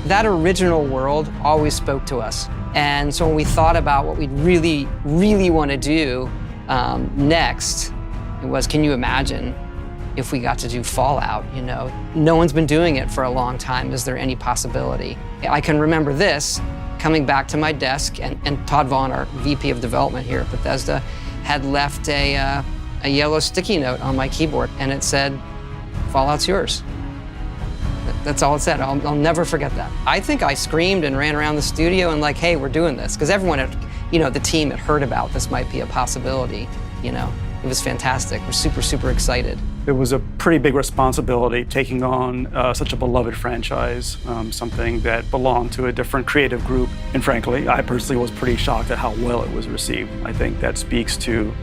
That original world always spoke to us. And so when we thought about what we'd really, really want to do next, it was, can you imagine if we got to do Fallout, you know? No one's been doing it for a long time. Is there any possibility? I can remember this coming back to my desk, and Todd Vaughn, our VP of development here at Bethesda, had left a yellow sticky note on my keyboard, and it said, Fallout's yours. That's all it said. I'll never forget that. I think I screamed and ran around the studio and like, hey, we're doing this. Because everyone had, you know, the team had heard about this might be a possibility, you know. It was fantastic. We're super, super excited. It was a pretty big responsibility taking on such a beloved franchise, something that belonged to a different creative group. And frankly, I personally was pretty shocked at how well it was received. I think that speaks to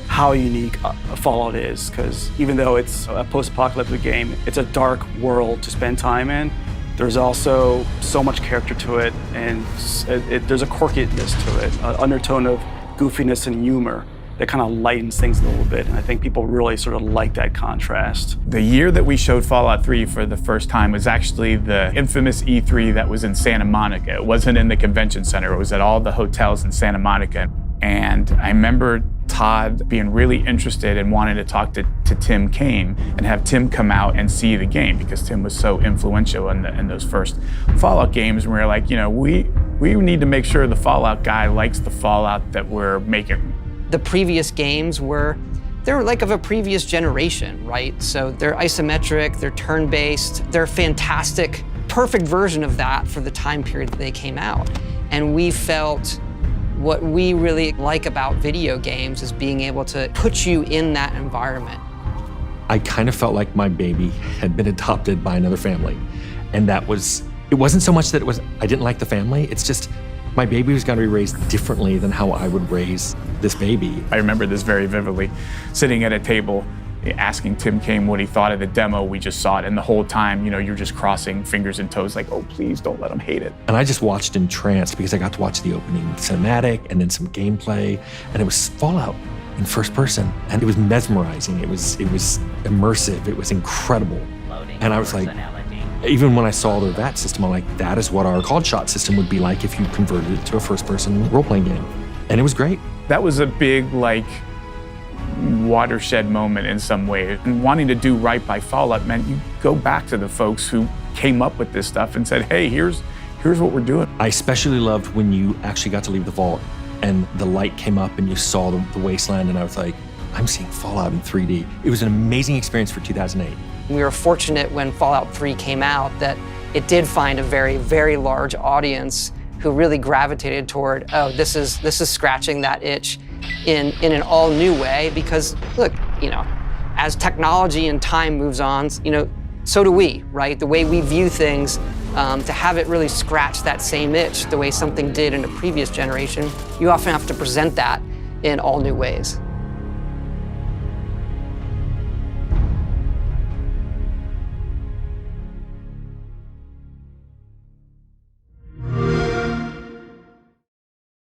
how unique Fallout is, because even though it's a post-apocalyptic game, it's a dark world to spend time in. There's also so much character to it, and there's a quirkiness to it, an undertone of goofiness and humor that kind of lightens things a little bit, and I think people really sort of like that contrast. The year that we showed Fallout 3 for the first time was actually the infamous E3 that was in Santa Monica. It wasn't in the convention center, it was at all the hotels in Santa Monica. And I remember Todd being really interested and wanting to talk to Tim Cain and have Tim come out and see the game, because Tim was so influential in those first Fallout games. And we were like, you know, we need to make sure the Fallout guy likes the Fallout that we're making. The previous games they're like of a previous generation, right? So they're isometric, they're turn-based, they're a fantastic, perfect version of that for the time period that they came out. And we felt what we really like about video games is being able to put you in that environment. I kind of felt like my baby had been adopted by another family. And it wasn't so much that I didn't like the family, it's just my baby was going to be raised differently than how I would raise this baby. I remember this very vividly, sitting at a table, asking Tim Cain what he thought of the demo. We just saw it, and the whole time, you know, you're just crossing fingers and toes like, oh, please don't let him hate it. And I just watched entranced because I got to watch the opening cinematic and then some gameplay, and it was Fallout in first person, and it was mesmerizing. It was immersive. It was incredible. And I was like, even when I saw the VAT system, I'm like, that is what our called shot system would be like if you converted it to a first-person role-playing game. And it was great. That was a big, like, watershed moment in some way. And wanting to do right by Fallout meant you go back to the folks who came up with this stuff and said, hey, here's what we're doing. I especially loved when you actually got to leave the vault and the light came up and you saw the wasteland, and I was like, I'm seeing Fallout in 3D. It was an amazing experience for 2008. We were fortunate when Fallout 3 came out that it did find a very, very large audience who really gravitated toward, oh, this is scratching that itch in an all new way, because look, you know, as technology and time moves on, you know, so do we, right? The way we view things, to have it really scratch that same itch the way something did in a previous generation, you often have to present that in all new ways.